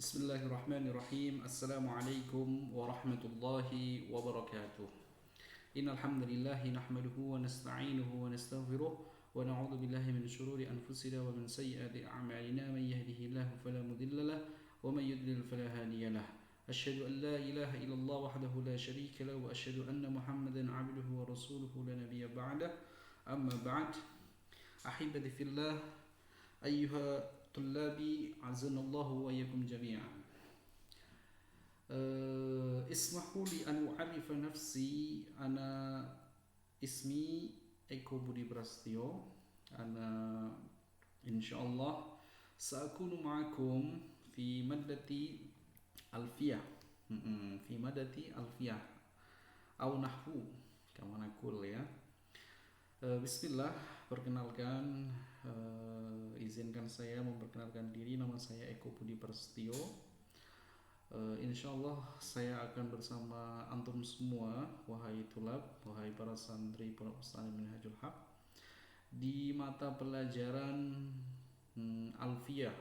Bismillahirrahmanirrahim. Assalamualaikum warahmatullahi wabarakatuh. Innal hamdalillah nahmaduhu wa nasta'inuhu wa nastaghfiruh wa na'udzu billahi min shururi anfusina wa min sayyiati a'malina man yahdihillahu fala mudilla lahu wa man yudlil fala hadiya lahu. Asyhadu an la ilaha illallah wahdahu la syarika lahu wa asyhadu anna Muhammadan 'abduhu wa rasuluhu la nabiyya ba'dah. Amma ba'd. Ahibati fillah, ayyuha tullabi azanallahu wa iyyakum jami'an. Ismahu li an u'arifa nafsi. Ana ismi Eko Budi Prasetyo. Ana insyaallah sa'akunu ma'akum fi maddati alfiyah. Fi maddati alfiyah au nahwu kama nakul ya. Bismillah, perkenalkan, izinkan saya memperkenalkan diri. Nama saya Eko Budi Prasetyo. Insyaallah saya akan bersama antum semua, wahai tulab, wahai para santri pondok pesantren Minhajul Haq, di mata pelajaran Alfiyah.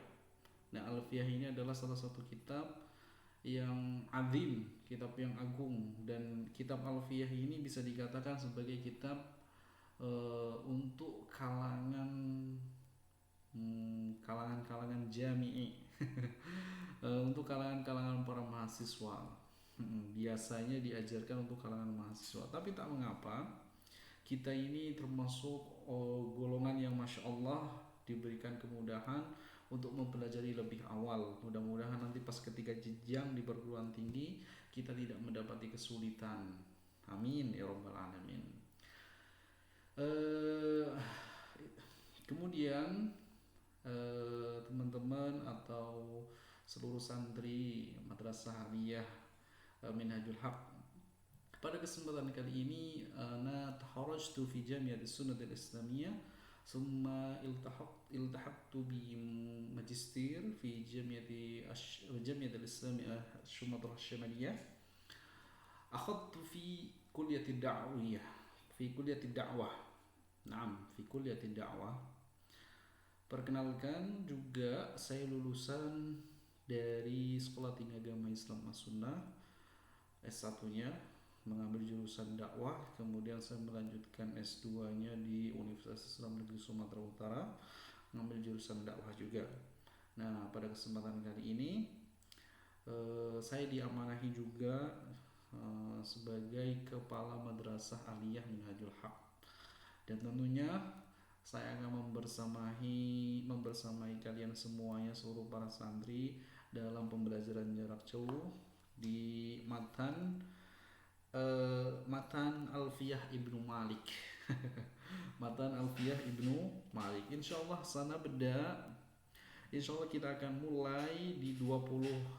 Nah, Alfiyah ini adalah salah satu kitab yang azim, kitab yang agung, dan kitab Alfiyah ini bisa dikatakan sebagai kitab untuk kalangan jami'i, untuk kalangan para mahasiswa. Biasanya diajarkan untuk kalangan mahasiswa, tapi tak mengapa, kita ini termasuk golongan yang masya Allah diberikan kemudahan untuk mempelajari lebih awal. Mudah-mudahan nanti pas ketika jenjang di perguruan tinggi kita tidak mendapati kesulitan. Amin ya rabbal alamin. Kemudian teman-teman atau seluruh santri Madrasah Aliyah Minhajul Haq, pada kesempatan kali ini ana taharrajtu fi Jami'atis Sunnatil Islamiyah, summa iltahaqtu bi magister fi Jami'atil Islamiyah Sumatera Syamaliyah. Akhadtu fi kulliyatid da'wiyah fi kulliyatid da'wah. Naam, fi kulliyatid da'wah. Perkenalkan juga saya lulusan dari Sekolah Tinggi Agama Islam As-Sunnah, S1-nya mengambil jurusan dakwah, kemudian saya melanjutkan S2-nya di Universitas Islam Negeri Sumatera Utara, mengambil jurusan dakwah juga. Nah, pada kesempatan kali ini saya diamanahi juga sebagai kepala Madrasah Aliyah Minhajul Haq, dan tentunya saya akan membersamai kalian semuanya, seluruh para santri, dalam pembelajaran jarak jauh di matan Alfiyah Ibnu Malik. Matan Alfiyah Ibnu Malik. Insyaallah sana beda. Insyaallah kita akan mulai di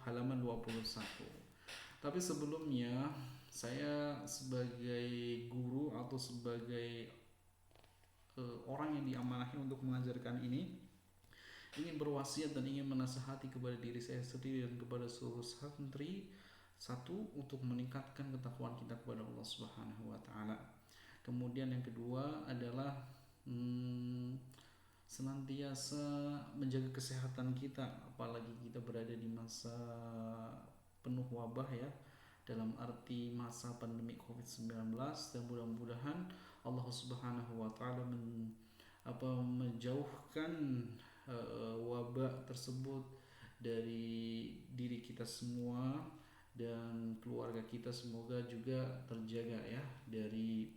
halaman 21. Tapi sebelumnya, saya sebagai guru atau sebagai orang yang diamanahi untuk mengajarkan ini, ingin berwasiat dan ingin menasihati kepada diri saya sendiri dan kepada seluruh santri. Satu, untuk meningkatkan ketakwaan kita kepada Allah Subhanahu wa taala. Kemudian yang kedua adalah senantiasa menjaga kesehatan kita, apalagi kita berada di masa penuh wabah ya, dalam arti masa pandemi COVID-19, dan mudah-mudahan Allah Subhanahu wa taala menjauhkan wabah tersebut dari diri kita semua dan keluarga kita. Semoga juga terjaga ya dari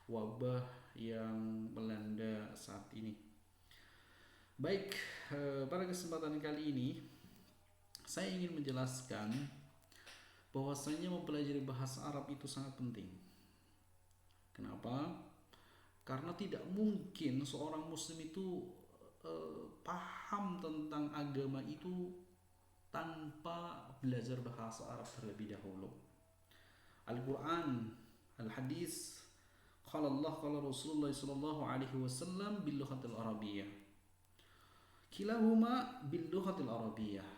wabah yang melanda saat ini. Baik, pada kesempatan kali ini saya ingin menjelaskan bahwasanya mempelajari bahasa Arab itu sangat penting. Kenapa? Karena tidak mungkin seorang muslim itu paham tentang agama itu tanpa belajar bahasa Arab terlebih dahulu. Al-Quran, Al-Hadis, qala Allah, qala Rasulullah sallallahu alaihi wasallam bil lughatil arabiyyah. Kilahuma bil lughatil arabiyyah.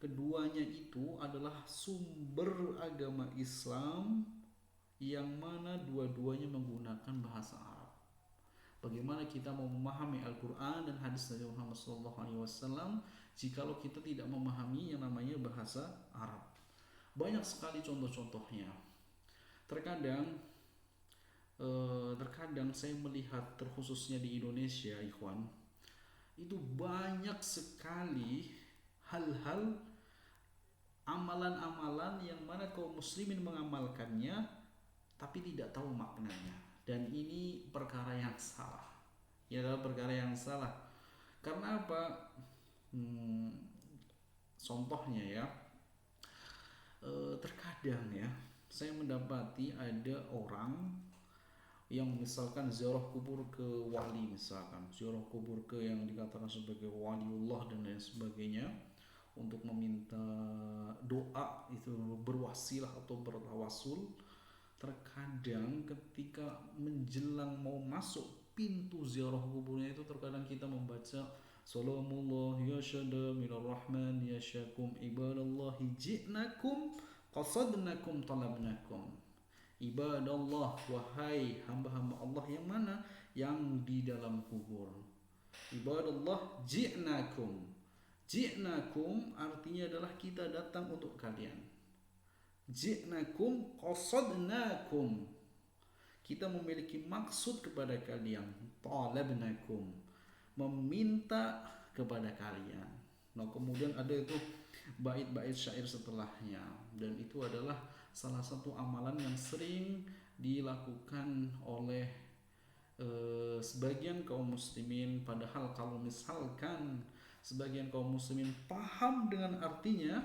Keduanya itu adalah sumber agama Islam yang mana dua-duanya menggunakan bahasa Arab. Bagaimana kita mau memahami Al-Quran dan hadis dari Muhammad SAW jikalau kita tidak memahami yang namanya bahasa Arab? Banyak sekali contoh-contohnya. Terkadang saya melihat terkhususnya di Indonesia, ikhwan, itu banyak sekali hal-hal amalan-amalan yang mana kaum muslimin mengamalkannya tapi tidak tahu maknanya, dan ini perkara yang salah. Ini adalah perkara yang salah. Karena apa? Contohnya ya, terkadang ya saya mendapati ada orang yang misalkan ziarah kubur ke wali, misalkan ziarah kubur ke yang dikatakan sebagai waliullah dan lain sebagainya, untuk meminta doa, itu berwasilah atau bertawasul. Terkadang ketika menjelang mau masuk pintu ziarah kuburnya itu, terkadang kita membaca Salamullah ya syada minar rahman ya syakum ibadallahi ji'nakum qasadnakum talabnakum. Ibadallah, wahai hamba-hamba Allah yang mana? Yang di dalam kubur. Ibadallah ji'nakum. Ji'nakum artinya adalah kita datang untuk kalian. Ji'nakum qasadnakum, kita memiliki maksud kepada kalian. Talabnakum, meminta kepada kalian. Nah, kemudian ada itu bait-bait syair setelahnya, dan itu adalah salah satu amalan yang sering dilakukan oleh sebagian kaum muslimin. Padahal kalau misalkan sebagian kaum muslimin paham dengan artinya,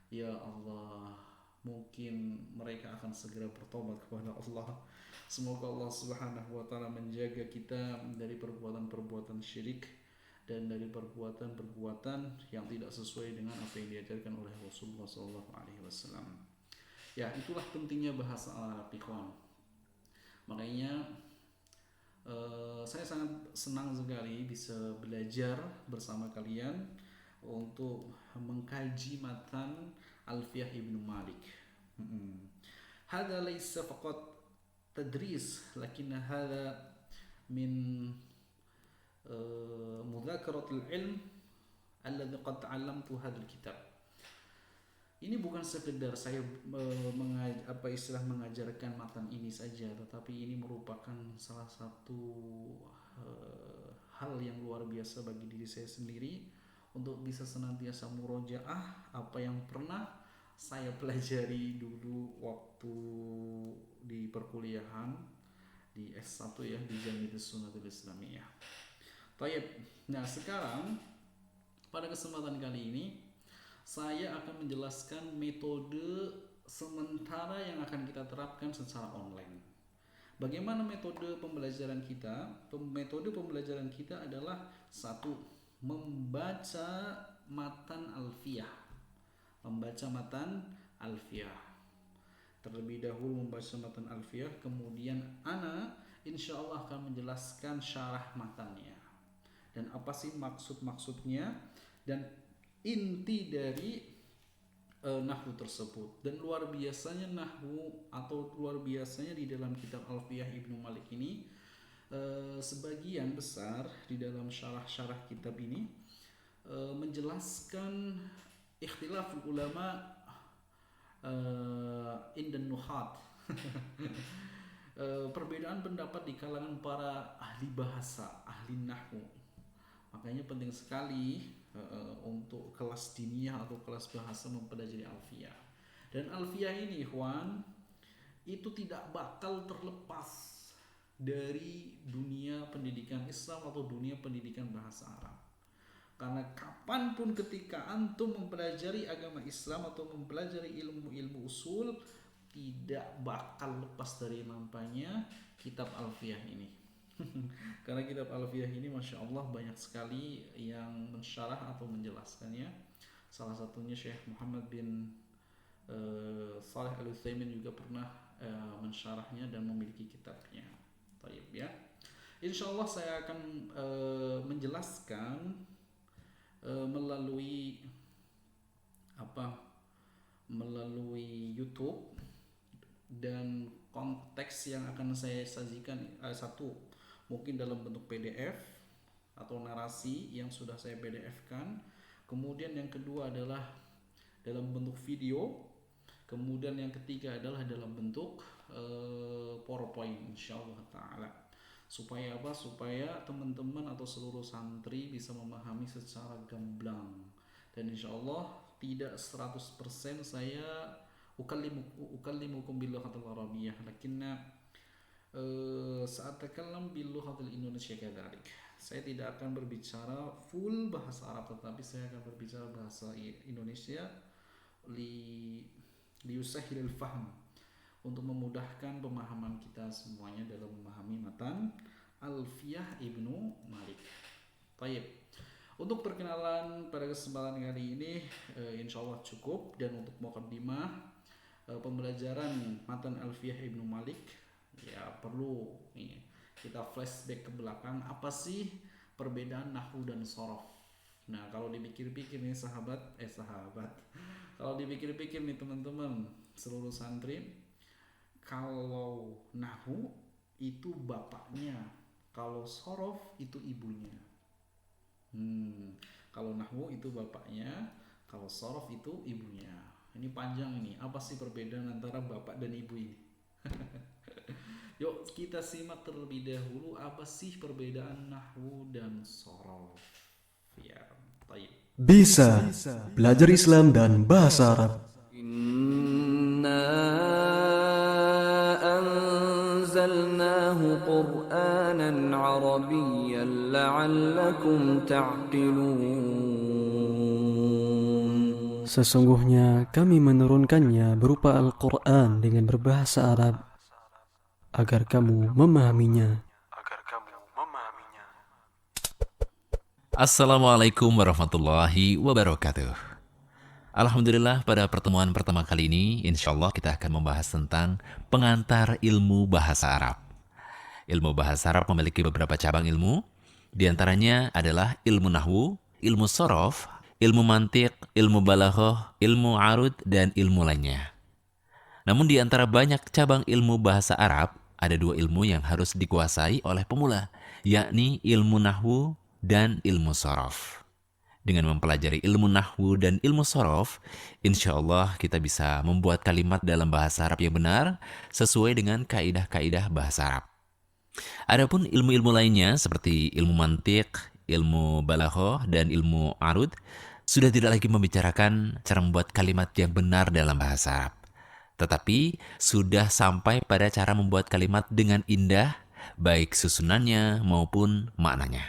ya Allah, mungkin mereka akan segera bertobat kepada Allah. Semoga Allah Subhanahu wa taala menjaga kita dari perbuatan-perbuatan syirik dan dari perbuatan-perbuatan yang tidak sesuai dengan apa yang diajarkan oleh Rasulullah SAW. Ya, itulah pentingnya bahasa Arab, ikhwan. Makanya saya sangat senang sekali bisa belajar bersama kalian untuk mengkaji matan Alfiyah Ibnu Malik. Hada laysa faqat tadris, lakin hada min mudhakaratul ilm alladhi qad ta'allamtu hadzal kitab. Ini bukan sekedar saya mengajarkan matan ini saja, tetapi ini merupakan salah satu hal yang luar biasa bagi diri saya sendiri, untuk bisa senantiasa murojaah apa yang pernah saya pelajari dulu waktu di perkuliahan di S1 ya, di Jami'atus Sunnatul Islamiyah. Baik. Nah, sekarang pada kesempatan kali ini saya akan menjelaskan metode sementara yang akan kita terapkan secara online. Bagaimana metode pembelajaran kita? Metode pembelajaran kita adalah satu, membaca matan alfiyah. Membaca matan alfiyah. Terlebih dahulu membaca matan alfiyah, kemudian ana insyaallah akan menjelaskan syarah matannya. Dan apa sih maksud-maksudnya dan inti dari nahwu tersebut. Dan luar biasanya nahwu atau luar biasanya di dalam kitab Alfiyah Ibnu Malik ini, sebagian besar di dalam syarah-syarah kitab ini menjelaskan ikhtilaf ulama indan nuhat. Perbedaan pendapat di kalangan para ahli bahasa, ahli nahwu. Makanya penting sekali untuk kelas diniyah atau kelas bahasa mempelajari alfiyah. Dan alfiyah ini, ikhwan, itu tidak bakal terlepas dari dunia pendidikan Islam atau dunia pendidikan bahasa Arab. Karena kapanpun ketika antum mempelajari agama Islam atau mempelajari ilmu-ilmu usul, tidak bakal lepas dari nampaknya kitab Alfiyah ini. Karena kitab Alfiyah ini Masya Allah banyak sekali yang mensyarah atau menjelaskannya. Salah satunya Syekh Muhammad bin Saleh Al-Utsaimin juga pernah mensyarahnya dan memiliki kitabnya. Baik ya. Insya Allah saya akan menjelaskan melalui YouTube, dan konteks yang akan saya sajikan satu, mungkin dalam bentuk PDF atau narasi yang sudah saya PDF-kan. Kemudian yang kedua adalah dalam bentuk video. Kemudian yang ketiga adalah dalam bentuk PowerPoint insyaallah taala. Supaya apa? Supaya teman-teman atau seluruh santri bisa memahami secara gamblang. Dan insyaallah tidak 100% saya ukallimukum bilughatil arabiyyah, lakinna sa'atakallam bilughatil indonesia kadzalik. Saya tidak akan berbicara full bahasa Arab, tetapi saya akan berbicara bahasa Indonesia liyusahhilil fahm, untuk memudahkan pemahaman kita semuanya dalam memahami matan Alfiyah Ibnu Malik. Baik. Untuk perkenalan pada kesempatan kali ini insyaallah cukup, dan untuk muqaddimah pembelajaran matan Alfiyah Ibnu Malik ya perlu kita flashback ke belakang, apa sih perbedaan nahwu dan shorof. Nah, kalau dipikir-pikir nih sahabat, kalau dipikir-pikir nih teman-teman seluruh santri, kalau nahwu itu bapaknya, kalau shorof itu ibunya. Kalau nahwu itu bapaknya, kalau shorof itu ibunya. Ini panjang ini. Apa sih perbedaan antara bapak dan ibu ini? Yuk kita simak terlebih dahulu apa sih perbedaan nahwu dan shorof. Ya, baik. Bisa belajar Islam dan bahasa Arab. Inna anzalnahu Qur'anan Arabiyyan la'allakum ta'qilun. Sesungguhnya kami menurunkannya berupa Al-Quran dengan berbahasa Arab agar kamu memahaminya. Assalamualaikum warahmatullahi wabarakatuh. Alhamdulillah, pada pertemuan pertama kali ini insyaallah kita akan membahas tentang pengantar ilmu bahasa Arab. Ilmu bahasa Arab memiliki beberapa cabang ilmu. Di antaranya adalah ilmu nahwu, ilmu shorof, ilmu mantiq, ilmu balaghah, ilmu arud, dan ilmu lainnya. Namun di antara banyak cabang ilmu bahasa Arab, ada dua ilmu yang harus dikuasai oleh pemula, yakni ilmu nahwu dan ilmu shorof. Dengan mempelajari ilmu nahwu dan ilmu shorof, insya Allah kita bisa membuat kalimat dalam bahasa Arab yang benar sesuai dengan kaidah-kaidah bahasa Arab. Adapun ilmu-ilmu lainnya seperti ilmu mantiq, ilmu balaghah, dan ilmu arud sudah tidak lagi membicarakan cara membuat kalimat yang benar dalam bahasa Arab, tetapi sudah sampai pada cara membuat kalimat dengan indah, baik susunannya maupun maknanya.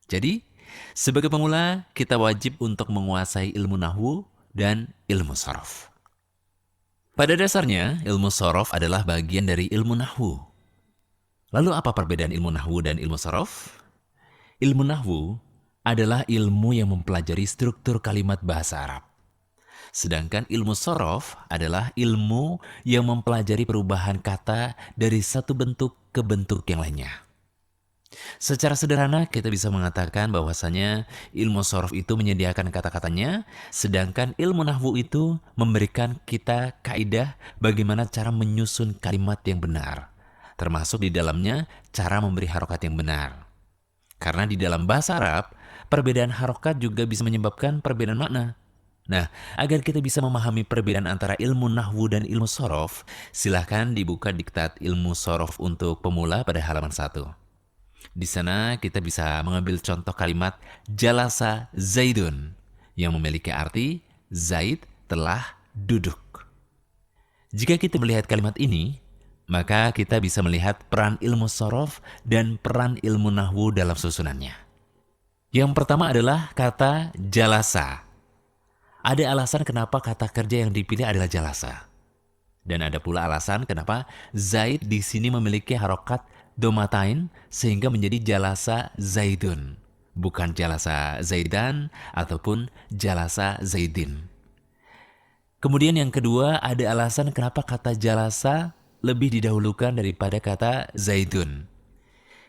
Jadi, sebagai pemula, kita wajib untuk menguasai ilmu nahwu dan ilmu shorof. Pada dasarnya, ilmu shorof adalah bagian dari ilmu nahwu. Lalu apa perbedaan ilmu nahwu dan ilmu shorof? Ilmu nahwu adalah ilmu yang mempelajari struktur kalimat bahasa Arab. Sedangkan ilmu shorof adalah ilmu yang mempelajari perubahan kata dari satu bentuk ke bentuk yang lainnya. Secara sederhana kita bisa mengatakan bahwasanya ilmu shorof itu menyediakan kata-katanya, sedangkan ilmu nahwu itu memberikan kita kaidah bagaimana cara menyusun kalimat yang benar, termasuk di dalamnya cara memberi harokat yang benar. Karena di dalam bahasa Arab, perbedaan harokat juga bisa menyebabkan perbedaan makna. Nah, agar kita bisa memahami perbedaan antara ilmu nahwu dan ilmu shorof, silahkan dibuka diktat ilmu shorof untuk pemula pada halaman 1. Di sana kita bisa mengambil contoh kalimat jalasa Zaidun yang memiliki arti Zaid telah duduk. Jika kita melihat kalimat ini, maka kita bisa melihat peran ilmu shorof dan peran ilmu nahwu dalam susunannya. Yang pertama adalah kata jalasa. Ada alasan kenapa kata kerja yang dipilih adalah jalasa. Dan ada pula alasan kenapa Zaid di sini memiliki harokat domatain sehingga menjadi jalasa Zaidun, bukan jalasa Zaidan ataupun jalasa Zaidin. Kemudian yang kedua, ada alasan kenapa kata jalasa lebih didahulukan daripada kata Zaidun.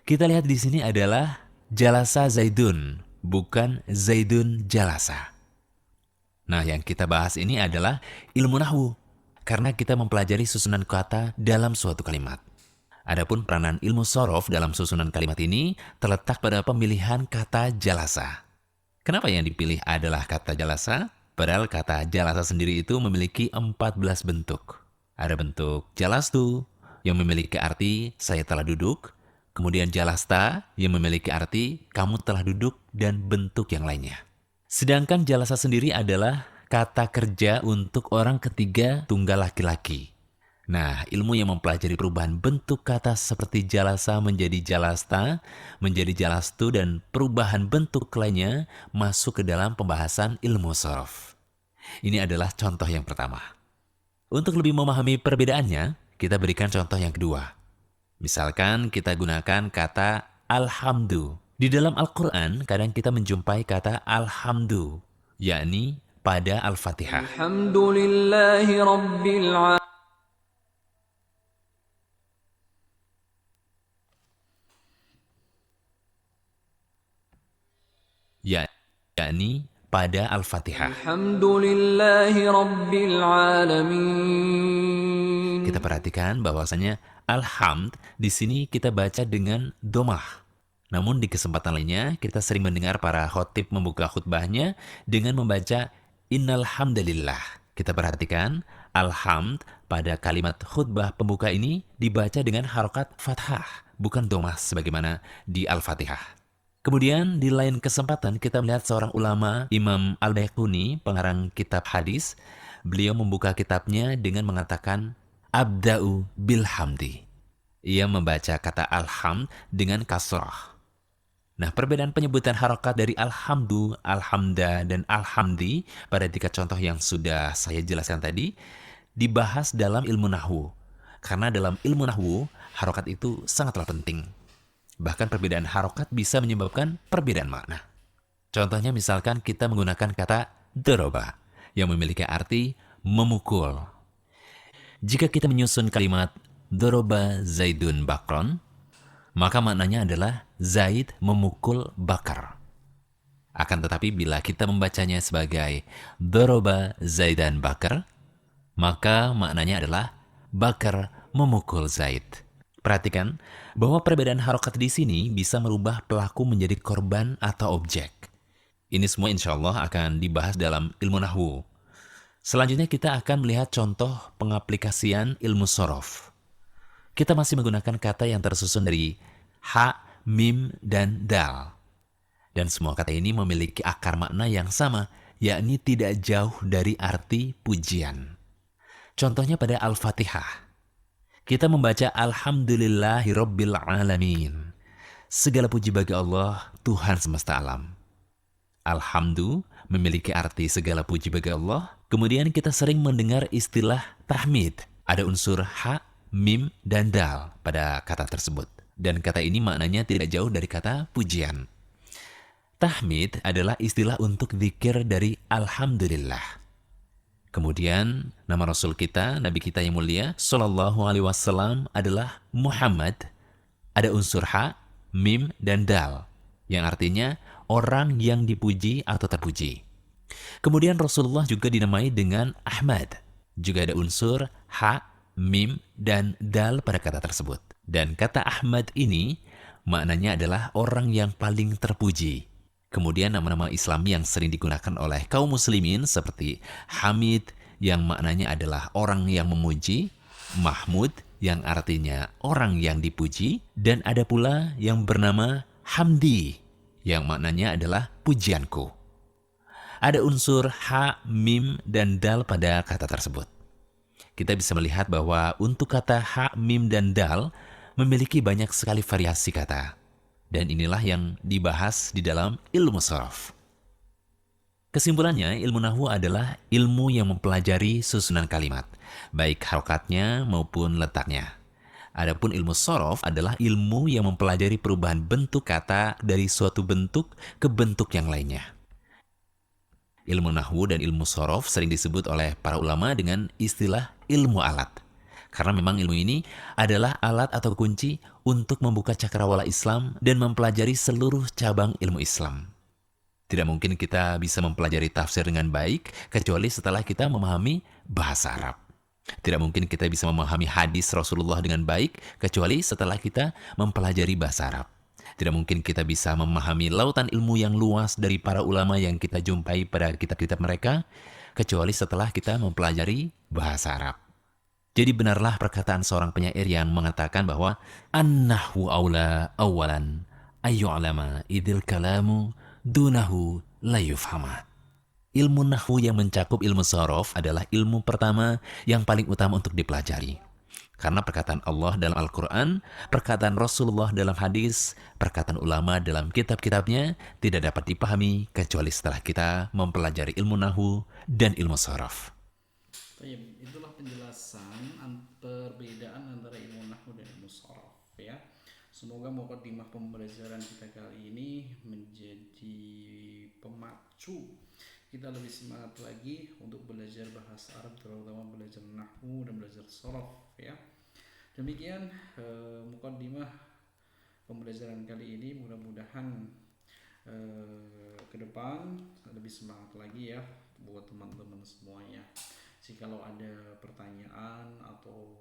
Kita lihat di sini adalah jalasa Zaidun, bukan Zaidun jalasa. Nah, yang kita bahas ini adalah ilmu nahwu, karena kita mempelajari susunan kata dalam suatu kalimat. Adapun peranan ilmu sorof dalam susunan kalimat ini terletak pada pemilihan kata jalasa. Kenapa yang dipilih adalah kata jalasa? Padahal kata jalasa sendiri itu memiliki 14 bentuk. Ada bentuk jalastu yang memiliki arti saya telah duduk, kemudian jalasta yang memiliki arti kamu telah duduk, dan bentuk yang lainnya. Sedangkan jalasa sendiri adalah kata kerja untuk orang ketiga tunggal laki-laki. Nah, ilmu yang mempelajari perubahan bentuk kata seperti jalasa menjadi jalasta, menjadi jalastu, dan perubahan bentuk lainnya masuk ke dalam pembahasan ilmu sorof. Ini adalah contoh yang pertama. Untuk lebih memahami perbedaannya, kita berikan contoh yang kedua. Misalkan kita gunakan kata alhamdu. Di dalam Al-Quran, kadang kita menjumpai kata alhamdu, yakni pada Al-Fatihah. Alhamdulillahi Rabbil Alamin. Yakni pada Al-Fatihah. Alhamdulillahi Rabbil Alamin. Kita perhatikan bahwasanya alhamd di sini kita baca dengan domah. Namun di kesempatan lainnya kita sering mendengar para khotib membuka khutbahnya dengan membaca innal hamdalillah. Kita perhatikan alhamd pada kalimat khutbah pembuka ini dibaca dengan harokat fathah, bukan domah sebagaimana di Al-Fatihah. Kemudian di lain kesempatan kita melihat seorang ulama, Imam Al-Baiquni, pengarang kitab hadis. Beliau membuka kitabnya dengan mengatakan abda'u bilhamdi. Ia membaca kata alhamd dengan kasrah. Nah, perbedaan penyebutan harokat dari alhamdu, alhamda, dan alhamdi pada 3 contoh yang sudah saya jelaskan tadi dibahas dalam ilmu nahwu. Karena dalam ilmu nahwu, harokat itu sangatlah penting. Bahkan perbedaan harokat bisa menyebabkan perbedaan makna. Contohnya misalkan kita menggunakan kata doroba yang memiliki arti memukul. Jika kita menyusun kalimat doroba Zaidun bakron, maka maknanya adalah Zaid memukul Bakar. Akan tetapi bila kita membacanya sebagai doroba Zaidan Bakar, maka maknanya adalah Bakar memukul Zaid. Perhatikan bahwa perbedaan harokat di sini bisa merubah pelaku menjadi korban atau objek. Ini semua insya Allah akan dibahas dalam ilmu nahwu. Selanjutnya kita akan melihat contoh pengaplikasian ilmu sorof. Kita masih menggunakan kata yang tersusun dari ha, mim, dan dal. Dan semua kata ini memiliki akar makna yang sama, yakni tidak jauh dari arti pujian. Contohnya pada Al-Fatihah. Kita membaca Alhamdulillahi Rabbil Alamin. Segala puji bagi Allah, Tuhan semesta alam. Alhamdu memiliki arti segala puji bagi Allah. Kemudian kita sering mendengar istilah tahmid. Ada unsur ha, mim, dan dal pada kata tersebut. Dan kata ini maknanya tidak jauh dari kata pujian. Tahmid adalah istilah untuk zikir dari Alhamdulillah. Kemudian nama Rasul kita, Nabi kita yang mulia, Sallallahu Alaihi Wasallam adalah Muhammad. Ada unsur ha, mim, dan dal, yang artinya orang yang dipuji atau terpuji. Kemudian Rasulullah juga dinamai dengan Ahmad. Juga ada unsur ha, mim, dan dal pada kata tersebut. Dan kata Ahmad ini maknanya adalah orang yang paling terpuji. Kemudian nama-nama Islam yang sering digunakan oleh kaum muslimin seperti Hamid yang maknanya adalah orang yang memuji, Mahmud yang artinya orang yang dipuji, dan ada pula yang bernama Hamdi yang maknanya adalah pujianku. Ada unsur ha, mim, dan dal pada kata tersebut. Kita bisa melihat bahwa untuk kata ha, mim, dan dal memiliki banyak sekali variasi kata. Dan inilah yang dibahas di dalam ilmu sorof. Kesimpulannya, ilmu nahwu adalah ilmu yang mempelajari susunan kalimat, baik harokatnya maupun letaknya. Adapun ilmu sorof adalah ilmu yang mempelajari perubahan bentuk kata dari suatu bentuk ke bentuk yang lainnya. Ilmu nahwu dan ilmu sorof sering disebut oleh para ulama dengan istilah ilmu alat. Karena memang ilmu ini adalah alat atau kunci untuk membuka cakrawala Islam dan mempelajari seluruh cabang ilmu Islam. Tidak mungkin kita bisa mempelajari tafsir dengan baik kecuali setelah kita memahami bahasa Arab. Tidak mungkin kita bisa memahami hadis Rasulullah dengan baik kecuali setelah kita mempelajari bahasa Arab. Tidak mungkin kita bisa memahami lautan ilmu yang luas dari para ulama yang kita jumpai pada kitab-kitab mereka kecuali setelah kita mempelajari bahasa Arab. Jadi benarlah perkataan seorang penyair yang mengatakan bahwa an-nahwu aula awalan ayyu'lama idil kalamu dunahu la yufhama. Ilmu nahwu yang mencakup ilmu sorof adalah ilmu pertama yang paling utama untuk dipelajari. Karena perkataan Allah dalam Al-Quran, perkataan Rasulullah dalam hadis, perkataan ulama dalam kitab-kitabnya tidak dapat dipahami kecuali setelah kita mempelajari ilmu nahwu dan ilmu sorof. Baik, itulah penjelasan perbedaan antara ilmu nahwu dan ilmu sorof ya. Semoga mukadimah pembelajaran kita kali ini menjadi pemacu kita lebih semangat lagi untuk belajar bahasa Arab, terutama belajar nahwu dan belajar sorof ya. Demikian mukadimah pembelajaran kali ini, mudah-mudahan ke depan lebih semangat lagi ya buat teman-teman semuanya. Jikalau ada pertanyaan atau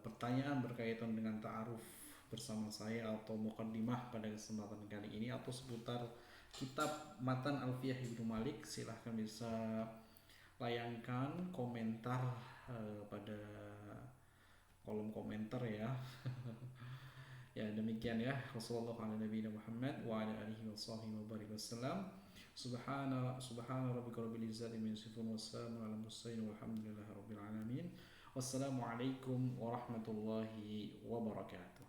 pertanyaan berkaitan dengan ta'aruf bersama saya atau mukadimah pada kesempatan kali ini atau seputar kitab Matan Alfiyah Ibnu Malik, silahkan bisa layangkan komentar pada kolom komentar ya. Ya demikian ya. Wassalamualaikum warahmatullahi wabarakatuh. Subhana rabbika rabbil izzati amma yasifun wassalamun alal mursalin walhamdulillahi rabbil alamin. Wassalamualaikum warahmatullahi wabarakatuh.